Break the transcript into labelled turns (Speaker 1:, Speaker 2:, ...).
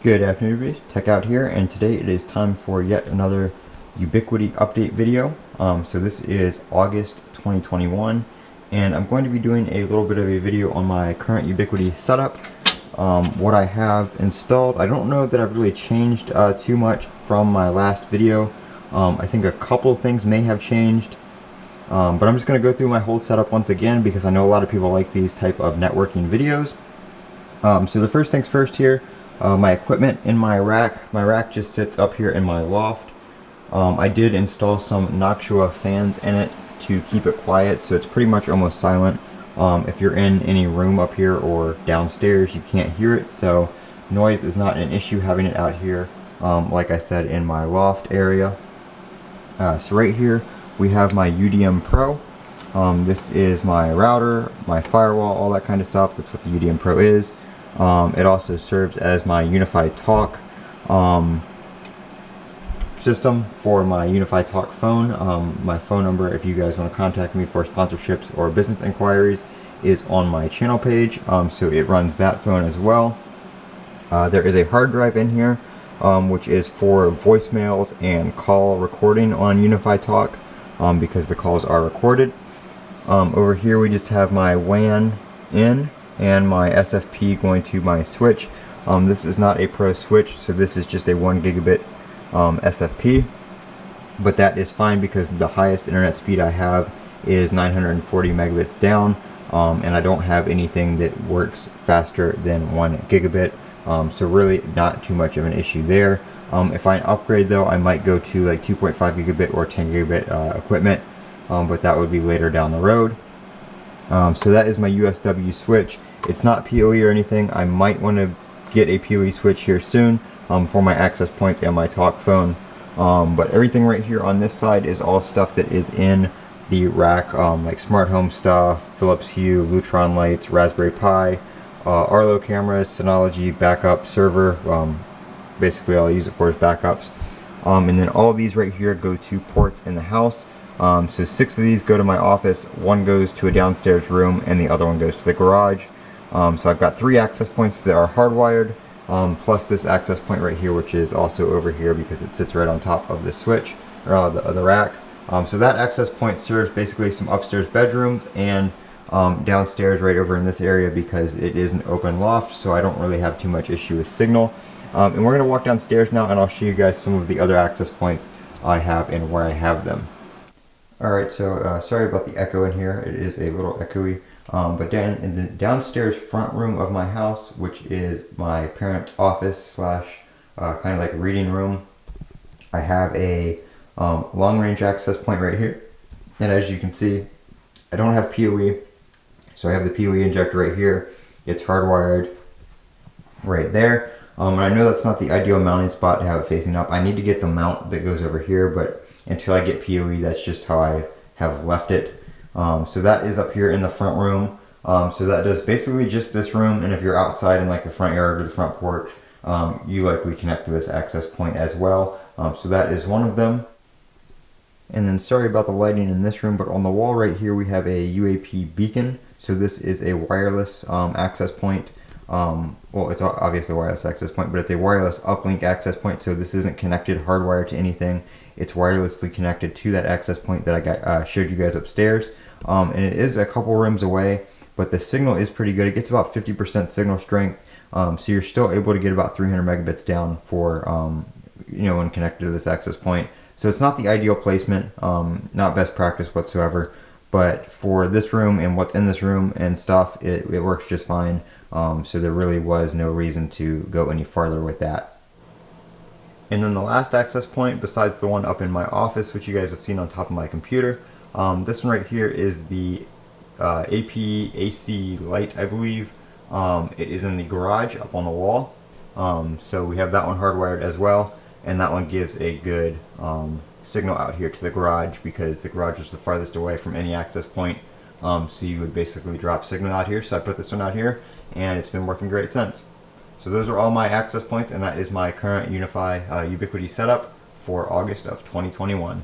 Speaker 1: Good afternoon, everybody. Techout here, and today it is time for yet another Ubiquiti update video. So this is August 2021, and I'm going to be doing a little bit of a video on my current Ubiquiti setup. What I have installed, I don't know that I've really changed too much from my last video. I think a couple of things may have changed, but I'm just going to go through my whole setup once again because I know a lot of people like these type of networking videos. So the first things first here. My equipment in my rack just sits up here in my loft. I did install some Noctua fans in it to keep it quiet, so it's pretty much almost silent. If you're in any room up here or downstairs, you can't hear it, so noise is not an issue having it out here, like I said, in my loft area. So right here we have my UDM Pro. This is my router, my firewall, all that kind of stuff. That's what the UDM Pro is. It also serves as my UniFi Talk system for my UniFi Talk phone. My phone number, if you guys want to contact me for sponsorships or business inquiries, is on my channel page, so it runs that phone as well. There is a hard drive in here, which is for voicemails and call recording on UniFi Talk, because the calls are recorded. Over here we just have my WAN in and my SFP going to my switch. This is not a pro switch, so this is just a 1 gigabit SFP, but that is fine because the highest internet speed I have is 940 megabits down, and I don't have anything that works faster than 1 gigabit, so really not too much of an issue there. If I upgrade though, I might go to like 2.5 gigabit or 10 gigabit equipment, but that would be later down the road. So that is my USW switch. It's not PoE or anything. I might want to get a PoE switch here soon for my access points and my talk phone. But everything right here on this side is all stuff that is in the rack, like smart home stuff, Philips Hue, Lutron lights, Raspberry Pi, Arlo cameras, Synology backup server. Basically all I use it for is backups. And then all of these right here go to ports in the house. So 6 of these go to my office, 1 goes to a downstairs room, and the other one goes to the garage. So I've got 3 access points that are hardwired, plus this access point right here, which is also over here because it sits right on top of the switch, or the rack. So that access point serves basically some upstairs bedrooms and downstairs right over in this area because it is an open loft, so I don't really have too much issue with signal. And we're going to walk downstairs now, and I'll show you guys some of the other access points I have and where I have them. Alright, so sorry about the echo in here. It is a little echoey. But down in the downstairs front room of my house, which is my parents' office slash kind of like a reading room, I have a long range access point right here. And as you can see, I don't have PoE, so I have the PoE injector right here. It's hardwired right there. And I know that's not the ideal mounting spot to have it facing up. I need to get the mount that goes over here, but until I get PoE, that's just how I have left it. So that is up here in the front room. So that does basically just this room, and if you're outside in like the front yard or the front porch, you likely connect to this access point as well. So that is one of them. And then sorry about the lighting in this room, but on the wall right here we have a UAP beacon. So this is a wireless access point. Well, it's obviously a wireless access point, but it's a wireless uplink access point, so this isn't connected hardwired to anything. It's wirelessly connected to that access point that I showed you guys upstairs. And it is a couple rooms away, but the signal is pretty good. It gets about 50% signal strength, so you're still able to get about 300 megabits down for, when connected to this access point. So it's not the ideal placement, not best practice whatsoever, but for this room and what's in this room and stuff, it works just fine. So there really was no reason to go any farther with that. And then the last access point, besides the one up in my office, which you guys have seen on top of my computer, this one right here is the AP-AC light, I believe. It is in the garage up on the wall. So we have that one hardwired as well, and that one gives a good signal out here to the garage because the garage is the farthest away from any access point. So you would basically drop signal out here. So I put this one out here, and it's been working great since. So those are all my access points, and that is my current UniFi Ubiquiti setup for August of 2021.